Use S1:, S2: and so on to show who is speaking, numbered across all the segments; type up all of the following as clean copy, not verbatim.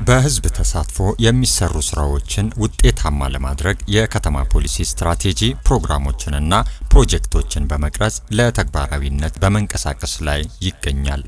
S1: በህዝብ ተሳትፎ የሚሰሩ ስራዎችን ውጤታማ ለማድረግ የከተማ ፖሊሲ ስትራቴጂ ፕሮግራሞችንና ፕሮጀክቶችን በመቅረጽ ለተግባራዊነት በመንቀሳቀስ ላይ ይገኛል።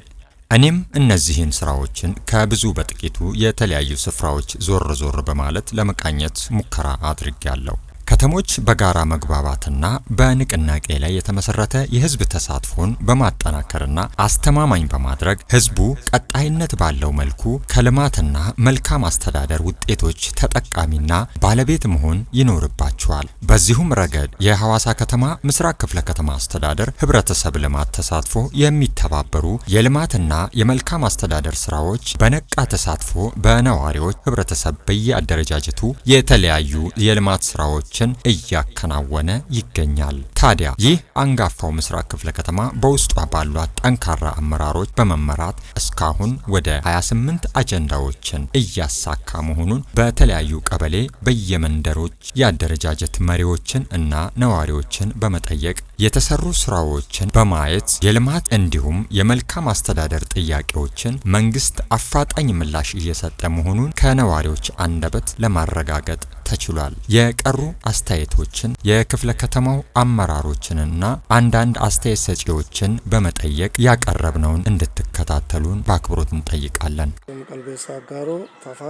S1: እኔም እነዚህን ስራዎችን ከብዙ በጥቂቱ የተለያዩ ስፍራዎች ዞር በማለት ለመቃኘት ሙከራ አድርጌያለሁ። ከተሞች በጋራ መግባባትና በንቅናቄ ላይ የተመሰረተ የህዝብ ተሳትፎን በማጠናከርና አስተማማኝ በማድረግ ህዝቡ ቀጣይነት ባለው መልኩ ከልማትና መልካም አስተዳደር ውጤቶች ተጠቃሚና ባለቤት መሆን ይኖርባቸዋል። በዚሁም ረገድ የሐዋሳ ከተማ ምስራቅ ክፍለ ከተማ አስተዳደር ህብረተሰብ ልማት ተሳትፎ የሚተባበሩ የልማትና የመልካም አስተዳደር ስራዎች በነቃ ተሳትፎ በነዋሪዎች ህብረተሰብ በየአደረጃጀቱ የተለያዩ የልማት ስራዎች እያከናወነ ይገኛል። ታዲያ ይህ አንጋፋው ምስራቅ ክፍለ ከተማ በውስጧ ባሏት ጠንካራ አመራሮች በመመራት እስካሁን ወደ 28 አጀንዳዎችን እያሳካ መሆኑን በተለያዩ ቀበሌ በየመንደሮች የአደረጃጀት መሪዎችን እና ነዋሪዎችን በመጠየቅ የተሰሩ ስራዎችን በማየት የልማት እንዲሁም የመልካም አስተዳደር ጥያቄዎችን መንግስት አፋጣኝ ምላሽ እየሰጠ መሆኑን ከነዋሪዎች አንደበት ለማረጋገጥ ተችሏል። የቀሩ አስተያየቶችን የክፍለ ከተማው አመራሮችንና አንዳንድ አስተያየት ሰጪዎችን በመጠየቅ ያቀረብነውን እንድትከታተሉን በአክብሮት እንጠይቃለን።
S2: ቀልቤሳ ጋሮ ታፋ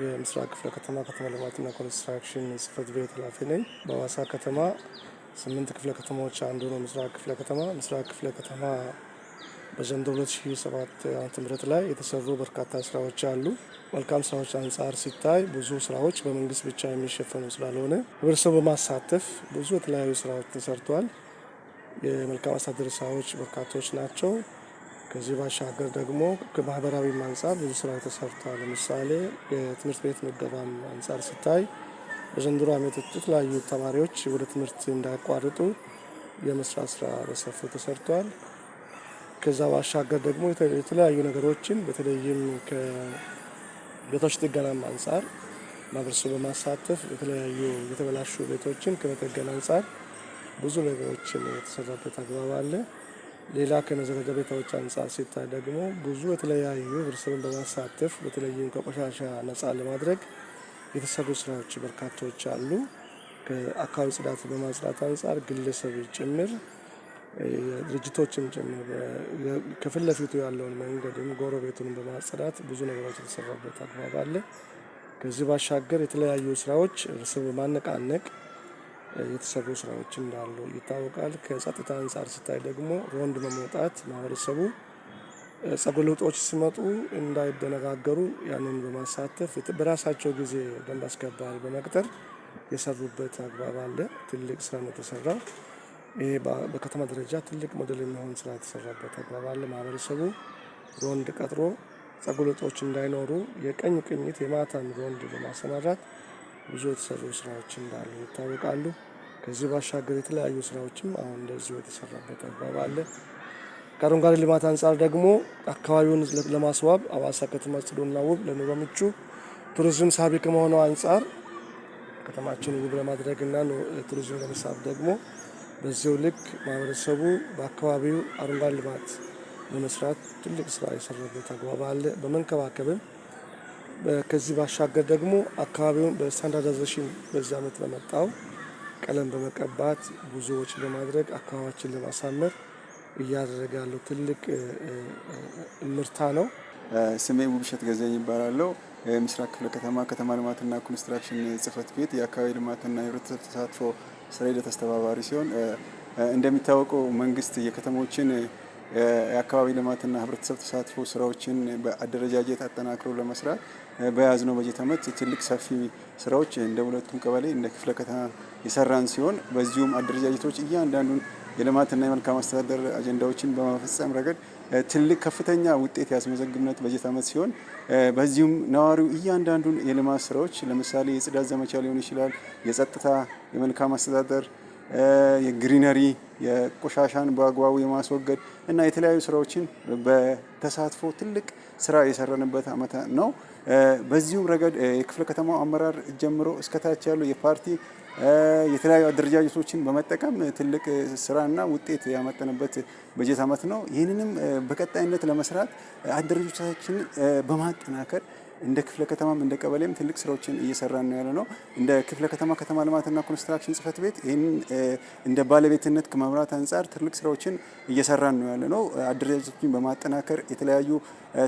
S2: የምስራቅ ክፍለ ከተማ ከተማ ልማትና ኮንስትራክሽን ጽሕፈት ቤት ኃላፊ ነኝ። በሐዋሳ ከተማ 8 ክፍለ ከተማዎች አንዱ ነው ምስራቅ ክፍለ ከተማ በዘንድሮ 2007 ዓ.ም ላይ የተሰሩ በርካታ ስራዎች አሉ። መልካም ስራዎች አንጻር ሲታይ ብዙ ስራዎች በመንግስት ብቻ የሚሸፈኑ ስላልሆነ ህብረተሰቡ በማሳተፍ ብዙ የተለያዩ ስራዎች ተሰርተዋል። የመልካም አስተዳደር ስራዎች በርካቶች ናቸው። ከዚህ ባሻገር ደግሞ ከማህበራዊ አንጻር ብዙ ስራዎች ተሰርተዋል። ለምሳሌ የትምህርት ቤት ምገባም አንጻር ሲታይ በዘንድሮ ዓመት የተለያዩ ተማሪዎች ወደ ትምህርት እንዳያቋርጡ የመስራት ስራ በሰፊው ተሰርተዋል። ከዛ ባሻገር ደግሞ የተለያዩ ነገሮችን በተለይም ከቤቶች ጥገና አንጻር ማህበረሰቡ በማሳተፍ የተለያዩ የተበላሹ ቤቶችን ከመጠገን አንጻር ብዙ ነገሮችን የተሰራበት አግባብ አለ። ሌላ ከመዘጋጃ ቤቶች አንጻር ሲታይ ደግሞ ብዙ የተለያዩ ህብረተሰቡን በማሳተፍ በተለይም ከቆሻሻ ነፃ ለማድረግ የተሰሩ ስራዎች በርካቶች አሉ። ከአካባቢ ጽዳት በማጽዳት አንጻር ግለሰብ ጭምር ድርጅቶችም ጭምር ከፊት ለፊቱ ያለውን መንገድም ጎረቤቱን በማጽዳት ብዙ ነገሮች የተሰራበት አግባብ አለ። ከዚህ ባሻገር የተለያዩ ስራዎች ህብረተሰቡ በማነቃነቅ የተሰሩ ስራዎች እንዳሉ ይታወቃል። ከጸጥታ አንጻር ሲታይ ደግሞ ሮንድ በመውጣት ማህበረሰቡ ጸጉር ልውጦች ሲመጡ እንዳይደነጋገሩ ያንን በማሳተፍ በራሳቸው ጊዜ ደንብ አስከባሪ በመቅጠር የሰሩበት አግባብ አለ። ትልቅ ስራ ነው የተሰራው። ይሄ በከተማ ደረጃ ትልቅ ሞዴል የሚሆን ስራ የተሰራበት አግባብ አለ። ማህበረሰቡ ሮንድ ቀጥሮ ጸጉር ልውጦች እንዳይኖሩ የቀኝ ቅኝት የማታን ሮንድ በማሰማራት ብዙ የተሰሩ ስራዎች እንዳሉ ይታወቃሉ። ከዚህ ባሻገር የተለያዩ ስራዎችም አሁን እንደዚሁ የተሰራበት አግባብ አለ። ከአረንጓዴ ልማት አንጻር ደግሞ አካባቢውን ለማስዋብ ሐዋሳ ከተማ ጽዱና ውብ ለኑሮ ምቹ ቱሪዝም ሳቢ ከመሆኑ አንጻር ከተማችን ውብ ለማድረግና ቱሪዝም ለመሳብ ደግሞ በዚሁ ልክ ማህበረሰቡ በአካባቢው አረንጓዴ ልማት በመስራት ትልቅ ስራ የሰራበት አግባብ አለ። በመንከባከብም ከዚህ ባሻገር ደግሞ አካባቢውን በስታንዳርዳይዜሽን በዚህ ዓመት በመጣው ቀለም በመቀባት ብዙ ወጪ በማድረግ አካባቢያችን ለማሳመር እያደረገ ያለው ትልቅ ምርታ ነው።
S3: ስሜ ውብሸት ገዛኝ ይባላል። ምስራቅ ክፍለ ከተማ ከተማ ልማትና ኮንስትራክሽን ጽሕፈት ቤት የአካባቢ ልማትና የህብረተሰብ ተሳትፎ ስራ ሂደት አስተባባሪ ሲሆን እንደሚታወቀው መንግስት የከተሞችን የአካባቢ ልማትና ህብረተሰብ ተሳትፎ ስራዎችን በአደረጃጀት አጠናክሮ ለመስራት በያዝነው በጀት ዓመት ትልቅ ሰፊ ስራዎች እንደ ሁለቱም ቀበሌ እንደ ክፍለ ከተማ የሰራን ሲሆን በዚሁም አደረጃጀቶች እያንዳንዱን የልማትና የመልካም አስተዳደር አጀንዳዎችን በመፈጸም ረገድ ትልቅ ከፍተኛ ውጤት ያስመዘግብነት በጀት ዓመት ሲሆን በዚሁም ነዋሪው እያንዳንዱን የልማት ስራዎች ለምሳሌ የጽዳት ዘመቻ ሊሆን ይችላል፣ የጸጥታ፣ የመልካም አስተዳደር፣ የግሪነሪ፣ የቆሻሻን በአግባቡ የማስወገድ እና የተለያዩ ስራዎችን በተሳትፎ ትልቅ ስራ የሰራንበት ዓመት ነው። በዚሁም ረገድ የክፍለ ከተማው አመራር ጀምሮ እስከታች ያሉ የፓርቲ የተለያዩ አደረጃጀቶችን በመጠቀም ትልቅ ስራና ውጤት ያመጣንበት በጀት ዓመት ነው። ይህንንም በቀጣይነት ለመስራት አደረጃጀቶችን በማጠናከር እንደ ክፍለ ከተማም እንደ ቀበሌም ትልቅ ስራዎችን እየሰራን ነው ያለነው። እንደ ክፍለ ከተማ ልማትና ኮንስትራክሽን ጽህፈት ቤት ይህን እንደ ባለቤትነት ከመምራት አንጻር ትልቅ ስራዎችን እየሰራን ነው ያለነው። አደረጃጀቶችን በማጠናከር የተለያዩ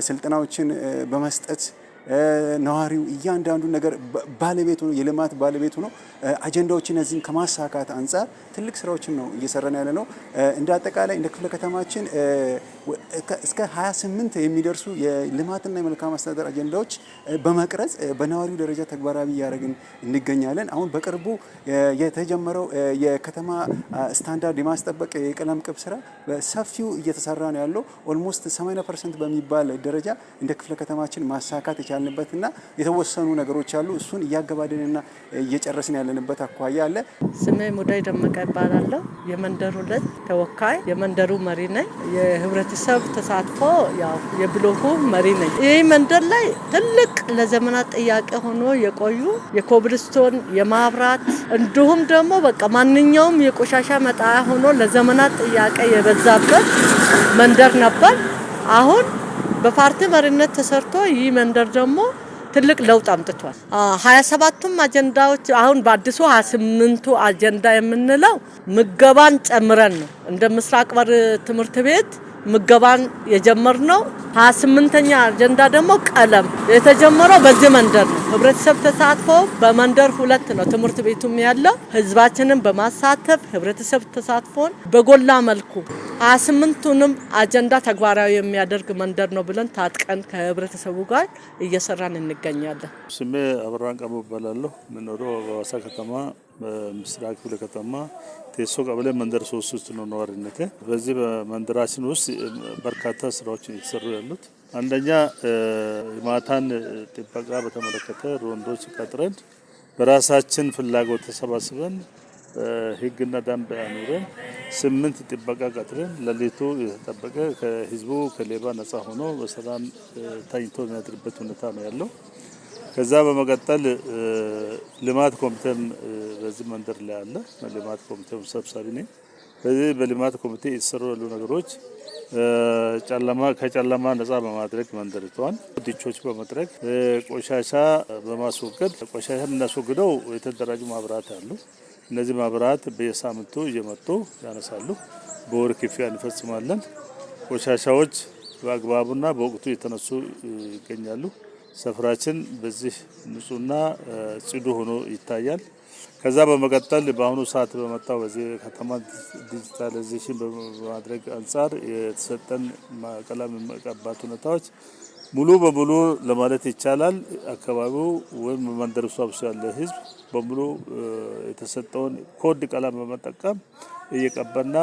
S3: ስልጠናዎችን በመስጠት ነዋሪው እያንዳንዱ ነገር ባለቤቱ ነው፣ የልማት ባለቤቱ ነው። አጀንዳዎችን እዚህን ከማሳካት አንጻር ትልቅ ስራዎችን ነው እየሰራን ያለ ነው። እንደ አጠቃላይ እንደ ክፍለ ከተማችን እስከ 28 የሚደርሱ የልማትና የመልካም አስተዳደር አጀንዳዎች በመቅረጽ በነዋሪው ደረጃ ተግባራዊ እያደረግን እንገኛለን። አሁን በቅርቡ የተጀመረው የከተማ ስታንዳርድ የማስጠበቅ የቀለም ቅብ ስራ በሰፊው እየተሰራ ነው ያለው። ኦልሞስት 80% በሚባል ደረጃ እንደ ክፍለ ከተማችን ማሳካት የቻልንበትና የተወሰኑ ነገሮች አሉ። እሱን እያገባደንና እየጨረስን ያለንበት አኳያ አለ።
S4: ስሜ ሙዳይ ደመቀ ይባላለሁ። የመንደሩ ዕለት ተወካይ የመንደሩ መሪ ነኝ። የህብረተሰብ ተሳትፎ ያው የብሎኩ መሪ ነኝ። ይህ መንደር ላይ ትልቅ ለዘመናት ጥያቄ ሆኖ የቆዩ የኮብልስቶን የማብራት እንዲሁም ደግሞ በቃ ማንኛውም የቆሻሻ መጣያ ሆኖ ለዘመናት ጥያቄ የበዛበት መንደር ነበር። አሁን በፓርቲ መሪነት ተሰርቶ ይህ መንደር ደግሞ ትልቅ ለውጥ አምጥቷል። 27ቱም አጀንዳዎች አሁን በአዲሱ 28ቱ አጀንዳ የምንለው ምገባን ጨምረን ነው። እንደ ምስራቅ በር ትምህርት ቤት ምገባን የጀመርነው 28ኛ አጀንዳ ደግሞ ቀለም የተጀመረው በዚህ መንደር ነው። ህብረተሰብ ተሳትፎ በመንደር 2 ነው ትምህርት ቤቱም ያለው። ህዝባችንን በማሳተፍ ህብረተሰብ ተሳትፎን በጎላ መልኩ 28ቱንም አጀንዳ ተግባራዊ የሚያደርግ መንደር ነው ብለን ታጥቀን ከህብረተሰቡ ጋር እየሰራን እንገኛለን።
S5: ስሜ አብራን ቀሙ እባላለሁ። የምኖረው በሐዋሳ ከተማ በምስራቅ ክፍለ ከተማ ቴሶ ቀበሌ መንደር 3 ውስጥ ነው ነዋሪነቴ። በዚህ በመንደራችን ውስጥ በርካታ ስራዎች እየተሰሩ ያሉት አንደኛ ማታን ጥበቃ በተመለከተ ሮንዶች ቀጥረን በራሳችን ፍላጎት ተሰባስበን ህግና ደንብ አኑረን 8 ጥበቃ ቀጥረን ለሊቱ የተጠበቀ ከህዝቡ ከሌባ ነፃ ሆኖ በሰላም ታኝቶ የሚያድርበት ሁኔታ ነው ያለው። ከዛ በመቀጠል ልማት ኮሚቴም በዚህ መንደር ላይ አለ። ልማት ኮሚቴው ሰብሳቢ ነኝ። በዚህ በልማት ኮሚቴ የተሰሩ ያሉ ነገሮች ከጨለማ ነፃ በማድረግ መንደሪቷን ዲቾች በመጥረግ ቆሻሻ በማስወገድ ቆሻሻን እናስወግደው የተደራጁ ማህበራት አሉ። እነዚህ ማህበራት በየሳምንቱ እየመጡ ያነሳሉ። በወር ክፍያ እንፈጽማለን። ቆሻሻዎች በአግባቡና በወቅቱ የተነሱ ይገኛሉ። ሰፈራችን በዚህ ንጹህና ጽዱ ሆኖ ይታያል። ከዛ በመቀጠል በአሁኑ ሰዓት በመጣው በዚህ ከተማ ዲጂታላይዜሽን በማድረግ አንጻር የተሰጠን ቀለም መቀባት ሁኔታዎች ሙሉ በሙሉ ለማለት ይቻላል አካባቢው ወይም መንደር ውስጥ ያለ ህዝብ በሙሉ የተሰጠውን ኮድ ቀለም በመጠቀም እየቀባና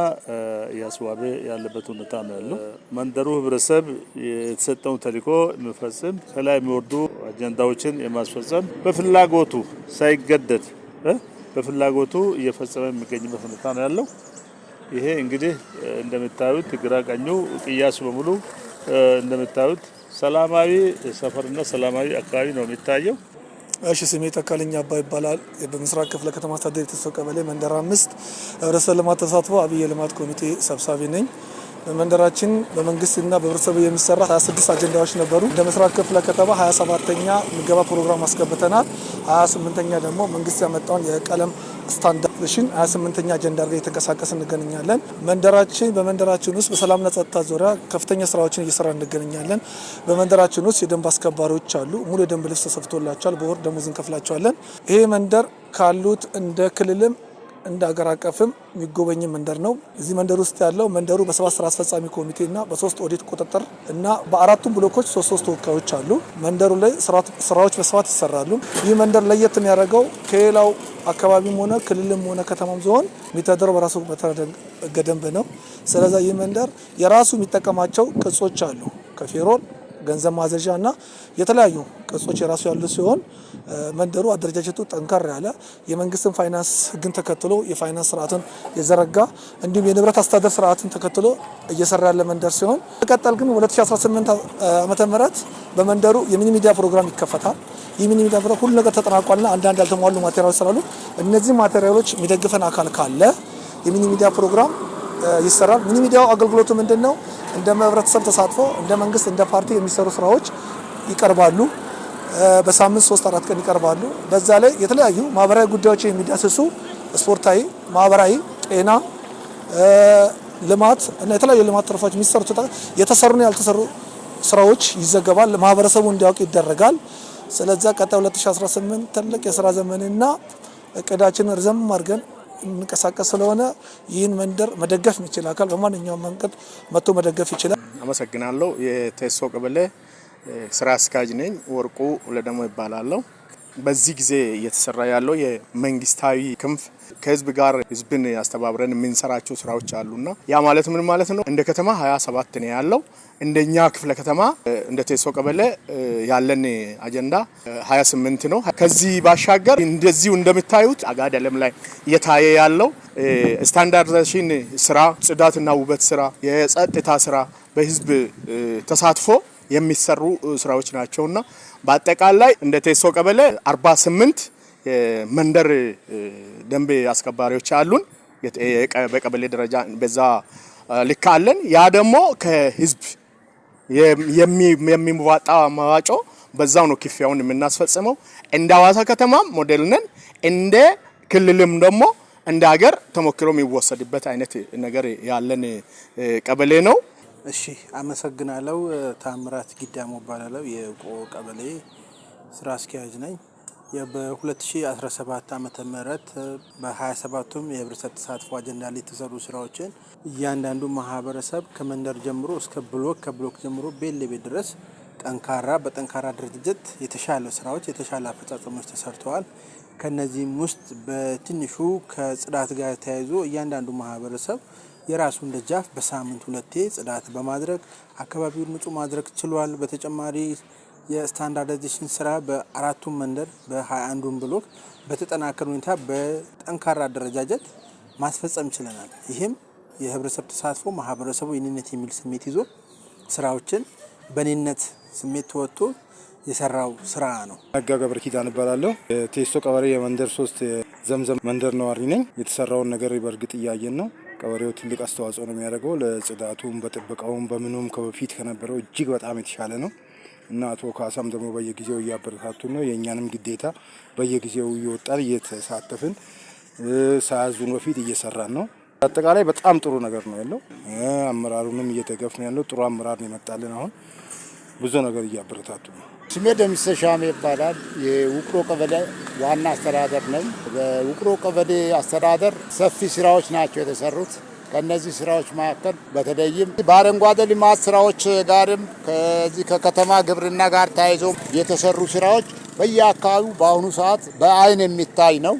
S5: እያስዋበ ያለበት ሁኔታ ነው ያለው። መንደሩ ህብረተሰብ የተሰጠውን ተልዕኮ የሚፈጽም ከላይ የሚወርዱ አጀንዳዎችን የማስፈጸም በፍላጎቱ ሳይገደድ በፍላጎቱ እየፈጸመ የሚገኝበት ሁኔታ ነው ያለው። ይሄ እንግዲህ እንደምታዩት ግራ ቀኙ ቅያስ በሙሉ እንደምታዩት ሰላማዊ ሰፈርና ሰላማዊ አካባቢ ነው የሚታየው።
S2: እሺ ስሜ ተካልኝ አባ ይባላል። በምስራቅ ክፍለ ከተማ አስተዳደር ቴሶ ቀበሌ መንደር 5 ህብረተሰብ ልማት ተሳትፎ አብይ የልማት ኮሚቴ ሰብሳቢ ነኝ። በመንደራችን በመንግስትና በህብረተሰቡ የሚሰራ 26 አጀንዳዎች ነበሩ። እንደ ምስራቅ ክፍለ ከተማ 27ኛ ምገባ ፕሮግራም አስገብተናል። 28ኛ ደግሞ መንግስት ያመጣውን የቀለም ስታንዳርዴሽን 28ኛ አጀንዳ ጋር እየተንቀሳቀስ እንገናኛለን። በመንደራችን ውስጥ በሰላምና ጸጥታ ዙሪያ ከፍተኛ ስራዎችን እየሰራ እንገናኛለን። በመንደራችን ውስጥ የደንብ አስከባሪዎች አሉ። ሙሉ የደንብ ልብስ ተሰፍቶላቸዋል። በወር ደሞዝ እንከፍላቸዋለን። ይሄ መንደር ካሉት እንደ ክልልም እንደ ሀገር አቀፍም የሚጎበኝ መንደር ነው። እዚህ መንደር ውስጥ ያለው መንደሩ በ7 ስራ አስፈጻሚ ኮሚቴና በ3 ኦዲት ቁጥጥር እና በ4ቱም ብሎኮች 3 ተወካዮች አሉ። መንደሩ ላይ ስራዎች በስፋት ይሰራሉ። ይህ መንደር ለየት የሚያደርገው ከሌላው አካባቢም ሆነ ክልልም ሆነ ከተማም ዞን የሚተዳደረው በራሱ በተደነገገ ደንብ ነው። ስለዚህ ይህ መንደር የራሱ የሚጠቀማቸው ቅጾች አሉ። ከፌሮል ገንዘብ ማዘዣ እና የተለያዩ ቅጾች የራሱ ያሉ ሲሆን መንደሩ አደረጃጀቱ ጠንከር ያለ የመንግስትን ፋይናንስ ህግን ተከትሎ የፋይናንስ ስርዓትን የዘረጋ እንዲሁም የንብረት አስተዳደር ስርዓትን ተከትሎ እየሰራ ያለ መንደር ሲሆን በቀጣል ግን 2018 ዓመተ ምህረት በመንደሩ የሚኒ ሚዲያ ፕሮግራም ይከፈታል። የሚኒ ሚዲያ ፕሮግራም ሁሉ ነገር ተጠናቋልና አንዳንድ ያልተሟሉ ማቴሪያሎች ስላሉ እነዚህ ማቴሪያሎች የሚደግፈን አካል ካለ የሚኒ ሚዲያ ፕሮግራም ይሰራል። ሚኒ ሚዲያው አገልግሎቱ ምንድነው? እንደ ህብረተሰብ ተሳትፎ እንደ መንግስት እንደ ፓርቲ የሚሰሩ ስራዎች ይቀርባሉ። በሳምንት 3-4 ቀን ይቀርባሉ። በዛ ላይ የተለያዩ ማህበራዊ ጉዳዮች የሚዳስሱ ስፖርታዊ፣ ማህበራዊ፣ ጤና፣ ልማት እና የተለያዩ ልማት ትሩፋት የሚሰሩት የተሰሩና ያልተሰሩ ስራዎች ይዘገባል፣ ማህበረሰቡ እንዲያውቅ ይደረጋል። ስለዚህ ቀጣይ 2018 ትልቅ የስራ ዘመንና እቅዳችንን ርዘም አድርገን እንቀሳቀስ ስለሆነ ይህን መንደር መደገፍ የሚችል አካል በማንኛውም መንገድ መጥቶ መደገፍ ይችላል።
S6: አመሰግናለሁ። የቴሶ ቀበሌ ስራ አስኪያጅ ነኝ። ወርቁ ለደሞ ይባላለሁ። በዚህ ጊዜ እየተሰራ ያለው የመንግስታዊ ክንፍ ከህዝብ ጋር ህዝብን ያስተባብረን የምንሰራቸው ስራዎች አሉና ያ ማለት ምን ማለት ነው? እንደ ከተማ 27 ነው ያለው። እንደኛ ክፍለ ከተማ እንደ ቴሶ ቀበሌ ያለን አጀንዳ 28 ነው። ከዚህ ባሻገር እንደዚሁ እንደምታዩት አጋዳለም ላይ እየታየ ያለው ስታንዳርዳይዜሽን ስራ፣ ጽዳትና ውበት ስራ፣ የጸጥታ ስራ በህዝብ ተሳትፎ የሚሰሩ ስራዎች ናቸውና በአጠቃላይ እንደ ቴሶ ቀበሌ 48 መንደር ደንብ አስከባሪዎች አሉን። በቀበሌ ደረጃ በዛ ልክ አለን። ያ ደግሞ ከህዝብ የሚዋጣ መዋጮ በዛው ነው ክፍያውን የምናስፈጽመው። እንደ ሐዋሳ ከተማ ሞዴል ነን። እንደ ክልልም ደግሞ እንደ ሀገር ተሞክሮ የሚወሰድበት አይነት ነገር ያለን ቀበሌ ነው።
S7: እሺ አመሰግናለሁ። ታምራት ጊዳሞ እባላለሁ። የውቆ ቀበሌ ስራ አስኪያጅ ነኝ። በ2017 ዓመተ ምህረት በ27ቱም የህብረተሰብ ተሳትፎ አጀንዳ ላይ የተሰሩ ስራዎችን እያንዳንዱ ማህበረሰብ ከመንደር ጀምሮ እስከ ብሎክ ከብሎክ ጀምሮ ቤት ለቤት ድረስ በጠንካራ ድርጅት የተሻለ ስራዎች የተሻለ አፈጻጸሞች ተሰርተዋል። ከነዚህም ውስጥ በትንሹ ከጽዳት ጋር ተያይዞ እያንዳንዱ ማህበረሰብ የራሱን ደጃፍ በሳምንት 2 ጽዳት በማድረግ አካባቢውን ንጹህ ማድረግ ችሏል። በተጨማሪ የስታንዳርዳይዜሽን ስራ በአራቱም መንደር በ21ዱም ብሎክ በተጠናከረ ሁኔታ በጠንካራ አደረጃጀት ማስፈጸም ችለናል። ይህም የህብረተሰብ ተሳትፎ ማህበረሰቡ የኔነት የሚል ስሜት ይዞ ስራዎችን በኔነት ስሜት ተወጥቶ የሰራው ስራ ነው።
S8: ነጋ ገብረ ኪዳን እባላለሁ። ቴሶ ቀበሌ የመንደር 3 ዘምዘም መንደር ነዋሪ ነኝ። የተሰራውን ነገር በእርግጥ እያየን ነው። ቀበሌው ትልቅ አስተዋጽኦ ነው የሚያደርገው ለጽዳቱም፣ በጥበቃውም፣ በምኑም ከበፊት ከነበረው እጅግ በጣም የተሻለ ነው እና አቶ ካሳም ደግሞ በየጊዜው እያበረታቱ ነው። የእኛንም ግዴታ በየጊዜው እየወጣን እየተሳተፍን ሳያዙን በፊት እየሰራን ነው። አጠቃላይ በጣም ጥሩ ነገር ነው ያለው። አመራሩንም እየደገፍ ነው ያለው። ጥሩ አመራር ነው የመጣልን። አሁን ብዙ ነገር እያበረታቱ ነው።
S9: ስሜ ደምሴ ሻሜ ይባላል። የውቅሮ ቀበሌ ዋና አስተዳደር ነኝ። በውቅሮ ቀበሌ አስተዳደር ሰፊ ስራዎች ናቸው የተሰሩት። ከነዚህ ስራዎች መካከል በተለይም በአረንጓዴ ልማት ስራዎች ጋርም ከዚህ ከከተማ ግብርና ጋር ተያይዞ የተሰሩ ስራዎች በየአካባቢው በአሁኑ ሰዓት በአይን የሚታይ ነው።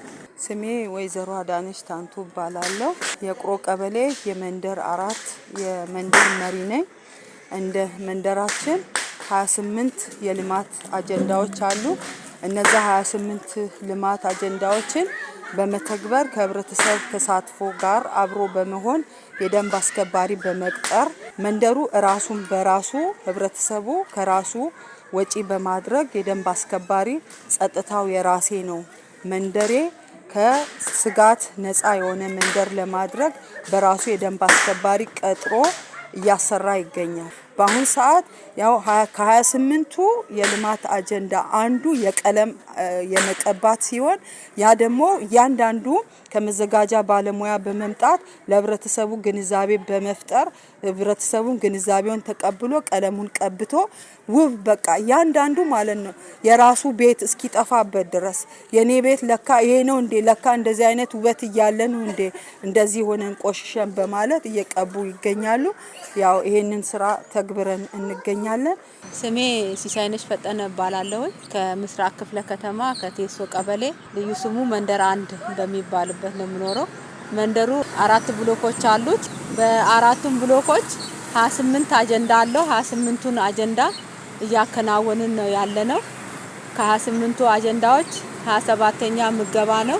S10: ስሜ ወይዘሮ አዳነች ታንቱ እባላለሁ። የውቅሮ ቀበሌ የመንደር 4 የመንደር መሪ ነኝ። እንደ መንደራችን 28 የልማት አጀንዳዎች አሉ። እነዛ 28 ልማት አጀንዳዎችን በመተግበር ከህብረተሰብ ተሳትፎ ጋር አብሮ በመሆን የደንብ አስከባሪ በመቅጠር መንደሩ ራሱን በራሱ ህብረተሰቡ ከራሱ ወጪ በማድረግ የደንብ አስከባሪ ጸጥታው የራሴ ነው መንደሬ ከስጋት ነፃ የሆነ መንደር ለማድረግ በራሱ የደንብ አስከባሪ ቀጥሮ እያሰራ ይገኛል። በአሁን ሰዓት ያው ከ28ቱ የልማት አጀንዳ አንዱ የቀለም የመቀባት ሲሆን ያ ደግሞ እያንዳንዱ ከመዘጋጃ ባለሙያ በመምጣት ለህብረተሰቡ ግንዛቤ በመፍጠር ህብረተሰቡን ግንዛቤውን ተቀብሎ ቀለሙን ቀብቶ ውብ በቃ እያንዳንዱ ማለት ነው የራሱ ቤት እስኪጠፋበት ድረስ የኔ ቤት ለካ ይሄ ነው እንዴ ለካ እንደዚህ አይነት ውበት እያለ ነው እንዴ እንደዚህ ሆነን ቆሽሸን በማለት እየቀቡ ይገኛሉ። ያው ይሄንን ስራ ተግብረን እንገኛለን።
S11: ስሜ ሲሳይነሽ ፈጠነ እባላለሁ። ከምስራቅ ክፍለ ከተማ ከቴሶ ቀበሌ ልዩ ስሙ መንደር 1 በሚባልበት ነው የምኖረው። መንደሩ 4 ብሎኮች አሉት። በአራቱም ብሎኮች 28 አጀንዳ አለው። 28ቱን አጀንዳ እያከናወንን ነው ያለነው። ከ28ቱ አጀንዳዎች 27ኛ ምገባ ነው።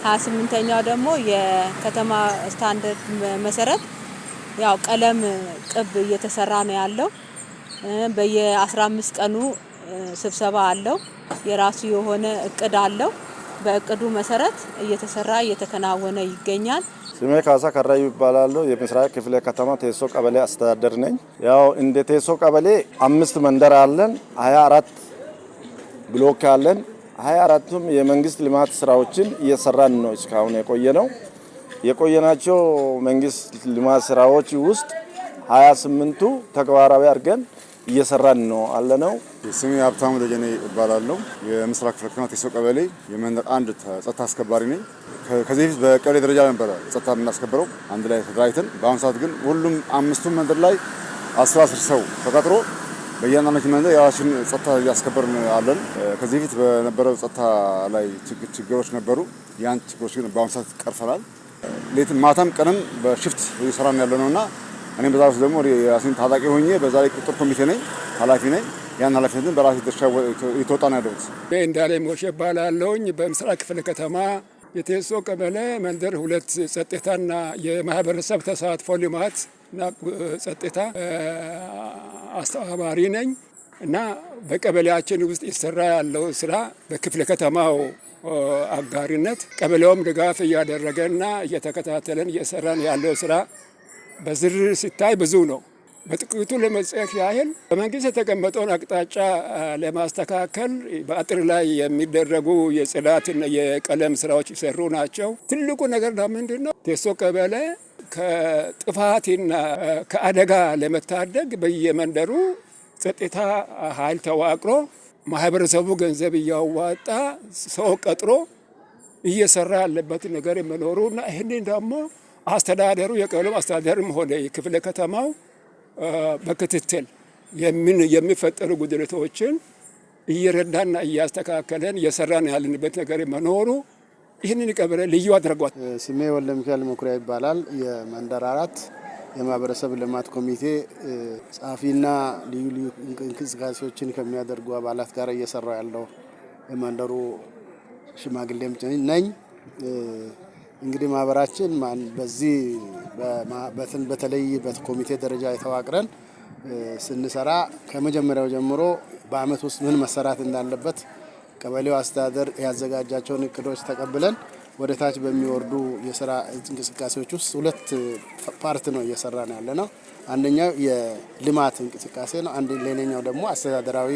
S11: 28ኛው ደግሞ የከተማ ስታንዳርድ መሰረት ያው ቀለም ቅብ እየተሰራ ነው ያለው። በየ15 ቀኑ ስብሰባ አለው። የራሱ የሆነ እቅድ አለው። በእቅዱ መሰረት እየተከናወነ ይገኛል።
S12: ስሜ ካሳ ከራዩ ይባላለሁ። የምስራቅ ክፍለ ከተማ ቴሶ ቀበሌ አስተዳደር ነኝ። ያው እንደ ቴሶ ቀበሌ 5 መንደር አለን። 24 ብሎክ አለን። 24ቱም የመንግስት ልማት ስራዎችን እየሰራን ነው። እስካሁን የቆየናቸው መንግስት ልማት ስራዎች ውስጥ 28ቱ ተግባራዊ አድርገን እየሰራን ነው አለነው።
S13: ስሜ ሀብታሙ ደጀኔ እባላለሁ። የምስራቅ ክፍለ ከተማ ቴሶ ቀበሌ የመንደር 1 ጸጥታ አስከባሪ ነኝ። ከዚህ በፊት በቀበሌ ደረጃ ነበረ ጸጥታ የምናስከብረው አንድ ላይ ተደራጅተን። በአሁኑ ሰዓት ግን ሁሉም 5ቱም መንደር ላይ 10 ሰው ተቀጥሮ በእያንዳንዳችን መንደር የራሳችን ጸጥታ እያስከበርን አለን። ከዚህ በፊት በነበረው ጸጥታ ላይ ችግሮች ነበሩ። ያን ችግሮች ግን በአሁኑ ሰዓት ቀርፈናል። ሌትም ማታም ቀንም በሽፍት እየሰራን ያለነውና እኔም በዛ ውስጥ ደግሞ የራሴን ታጣቂ ሆኜ በዛ ላይ ቁጥጥር ኮሚቴ ነኝ፣ ኃላፊ ነኝ። ያን ኃላፊነትን በራሴ ድርሻ እየተወጣ ነው ያለሁት።
S14: እንዳለ ሞሼ እባላለሁኝ። በምስራቅ ክፍለ ከተማ የቴሶ ቀበሌ መንደር 2 ጸጥታና የማህበረሰብ ተሳትፎ ልማት እና ጸጥታ አስተባባሪ ነኝ እና በቀበሌያችን ውስጥ ይሰራ ያለው ስራ በክፍለ ከተማው አጋሪነት ቀበሌውም ድጋፍ እያደረገና እየተከታተለን እየሰራን ያለው ስራ በዝርዝር ሲታይ ብዙ ነው። በጥቂቱ ለመጽሐፍ ያህል በመንግስት የተቀመጠውን አቅጣጫ ለማስተካከል በአጥር ላይ የሚደረጉ የጽዳትና የቀለም ስራዎች ይሰሩ ናቸው። ትልቁ ነገር ምንድነው? ቴሶ ቀበሌ ከጥፋትና ከአደጋ ለመታደግ በየመንደሩ ጸጥታ ኃይል ተዋቅሮ ማህበረሰቡ ገንዘብ እያዋጣ ሰው ቀጥሮ እየሰራ ያለበት ነገር መኖሩና ይህንን ደግሞ አስተዳደሩ የቀበሌው አስተዳደርም ሆነ የክፍለ ከተማው በክትትል የሚፈጠሩ ጉድለቶችን እየረዳና እያስተካከለን እየሰራን ያለንበት ነገር መኖሩ ይህንን ቀበሌ ልዩ አድርጓል።
S7: ስሜ ወልደ ሚካኤል መኩሪያ ይባላል። የመንደር 4 የማህበረሰብ ልማት ኮሚቴ ጸሐፊና ልዩ ልዩ እንቅስቃሴዎችን ከሚያደርጉ አባላት ጋር እየሰራ ያለው የመንደሩ ሽማግሌም ነኝ። እንግዲህ ማህበራችን በዚህ በተለይ በኮሚቴ ደረጃ የተዋቅረን ስንሰራ ከመጀመሪያው ጀምሮ በአመት ውስጥ ምን መሰራት እንዳለበት ቀበሌው አስተዳደር ያዘጋጃቸውን እቅዶች ተቀብለን ወደ ታች በሚወርዱ የስራ እንቅስቃሴዎች ውስጥ 2 ፓርት ነው እየሰራን ያለነው። አንደኛው የልማት እንቅስቃሴ ነው። ሌላኛው ደግሞ አስተዳደራዊ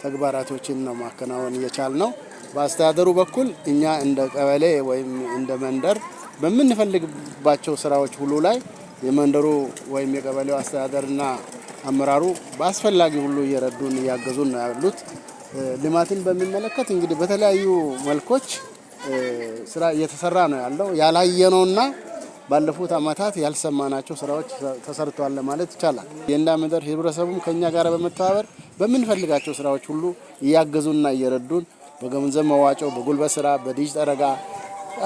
S7: ተግባራቶችን ነው ማከናወን የቻልነው። በአስተዳደሩ በኩል እኛ እንደ ቀበሌ ወይም እንደ መንደር በምንፈልግባቸው ስራዎች ሁሉ ላይ የመንደሩ ወይም የቀበሌው አስተዳደርና አመራሩ በአስፈላጊ ሁሉ እየረዱን እያገዙን ነው ያሉት። ልማትን በሚመለከት እንግዲህ በተለያዩ መልኮች ስራ እየተሰራ ነው ያለው። ያላየነውና ባለፉት አመታት ያልሰማናቸው ስራዎች ተሰርተዋል ማለት ይቻላል። የእንዳ መንደር ህብረተሰቡም ከኛ ጋር በመተባበር በምንፈልጋቸው ስራዎች ሁሉ እያገዙና እየረዱን በገንዘብ መዋጮ፣ በጉልበት ስራ፣ በዲጅ ጠረጋ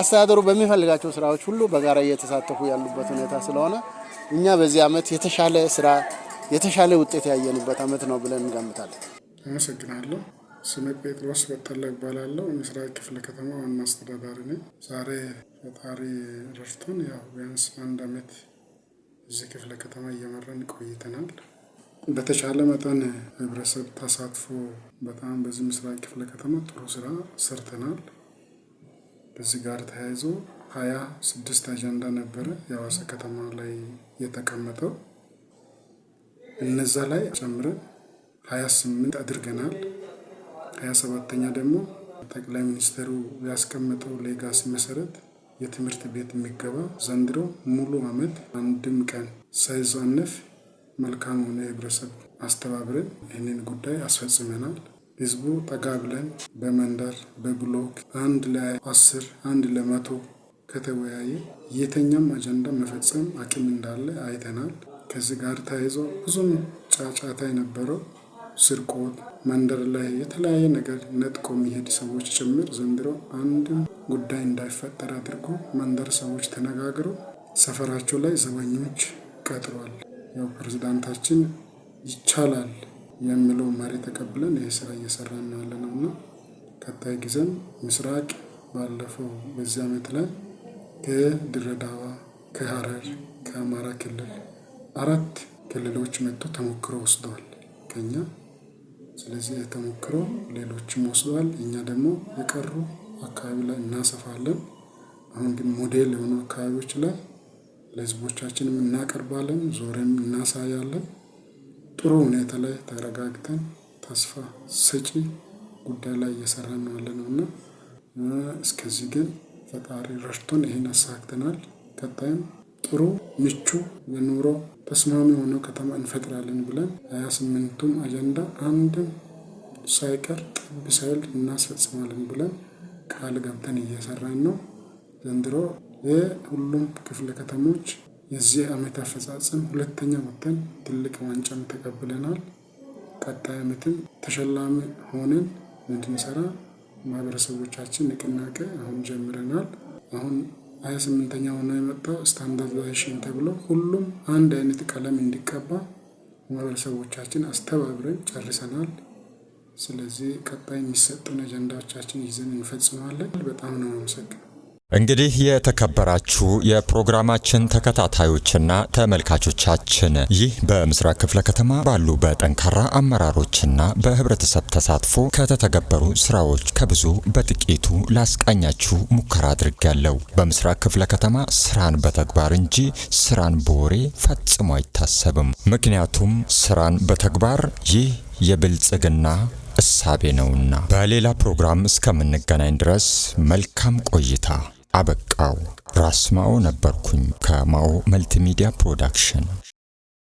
S7: አስተዳደሩ በሚፈልጋቸው ስራዎች ሁሉ በጋራ እየተሳተፉ ያሉበት ሁኔታ ስለሆነ እኛ በዚህ አመት የተሻለ ስራ የተሻለ ውጤት ያየንበት አመት ነው ብለን እንገምታለን።
S2: አመሰግናለሁ። ስሜ ጴጥሮስ በጠለ ይባላለሁ። ምስራቅ ክፍለ ከተማ ዋና አስተዳዳሪ ነኝ። ዛሬ ፈጣሪ ረድቶን ቢያንስ 1 አመት እዚህ ክፍለ ከተማ እየመራን ቆይተናል። በተቻለ መጠን ህብረተሰብ ተሳትፎ በጣም በዚህ ምስራቅ ክፍለ ከተማ ጥሩ ስራ ሰርተናል። በዚህ ጋር ተያይዞ 26 አጀንዳ ነበረ የሐዋሳ ከተማ ላይ የተቀመጠው። እነዛ ላይ ጨምረን 28 አድርገናል። 27ኛ ደግሞ ጠቅላይ ሚኒስትሩ ያስቀመጠው ሌጋሲ መሰረት የትምህርት ቤት የሚገባ ዘንድሮ ሙሉ አመት አንድም ቀን ሳይዛነፍ መልካም ሆነ ህብረተሰብ አስተባብረን ይህንን ጉዳይ አስፈጽመናል። ህዝቡ ጠጋ ብለን በመንደር በብሎክ 1 ለ10 1 ለ100 ከተወያየ የተኛም አጀንዳ መፈጸም አቅም እንዳለ አይተናል። ከዚህ ጋር ተያይዞ ብዙም ጫጫታ የነበረው ስርቆት፣ መንደር ላይ የተለያየ ነገር ነጥቆ የሚሄድ ሰዎች ጭምር ዘንድሮ አንድም ጉዳይ እንዳይፈጠር አድርጎ መንደር ሰዎች ተነጋግረው ሰፈራቸው ላይ ዘበኞች ቀጥሯል። ፕሬዝዳንታችን ይቻላል የሚለው መሪ ተቀብለን ይህ ስራ እየሰራን ያለነውና ቀጣይ ጊዜም ምስራቅ ባለፈው በዚህ አመት ላይ ከድሬዳዋ፣ ከሐረር፣ ከአማራ ክልል 4 ክልሎች መጥቶ ተሞክሮ ወስደዋል ከኛ። ስለዚህ ተሞክሮ ሌሎችም ወስደዋል። እኛ ደግሞ የቀሩ አካባቢ ላይ እናሰፋለን። አሁን ግን ሞዴል የሆኑ አካባቢዎች ላይ ለህዝቦቻችንም እናቀርባለን፣ ዞረን እናሳያለን። ጥሩ ሁኔታ ላይ ተረጋግተን
S15: ተስፋ ሰጪ ጉዳይ ላይ እየሰራን ነው ያለነውና እስከዚህ ግን ፈጣሪ ረድቶን ይሄን አሳክተናል። ቀጣይም ጥሩ ምቹ የኑሮ ተስማሚ የሆነ ከተማ እንፈጥራለን ብለን 28ቱም አጀንዳ አንድም ሳይቀር ጥብ ሳይል እናስፈጽማለን ብለን ቃል ገብተን እየሰራን ነው። ዘንድሮ የሁሉም ክፍለ ከተሞች የዚህ ዓመት አፈጻጸም ሁለተኛ ወጥተን ትልቅ ዋንጫም ተቀብለናል። ቀጣይ ዓመትም ተሸላሚ ሆነን እንድንሰራ ማህበረሰቦቻችን ንቅናቄ አሁን ጀምረናል። አሁን 28ኛ ሆኖ የመጣው ስታንዳርዳይዜሽን ተብሎ ሁሉም አንድ አይነት ቀለም እንዲቀባ ማህበረሰቦቻችን አስተባብረን ጨርሰናል። ስለዚህ ቀጣይ የሚሰጡን አጀንዳዎቻችን ይዘን እንፈጽማለን። በጣም ነው አመሰግናለሁ።
S1: እንግዲህ የተከበራችሁ የፕሮግራማችን ተከታታዮችና ተመልካቾቻችን ይህ በምስራቅ ክፍለ ከተማ ባሉ በጠንካራ አመራሮችና በህብረተሰብ ተሳትፎ ከተተገበሩ ስራዎች ከብዙ በጥቂቱ ላስቃኛችሁ ሙከራ አድርጌያለሁ። በምስራቅ ክፍለ ከተማ ስራን በተግባር እንጂ ስራን በወሬ ፈጽሞ አይታሰብም። ምክንያቱም ስራን በተግባር ይህ የብልጽግና እሳቤ ነውና። በሌላ ፕሮግራም እስከምንገናኝ ድረስ መልካም ቆይታ። አበቃው። ራስ ማኦ ነበርኩኝ ከማኦ መልቲሚዲያ ፕሮዳክሽን።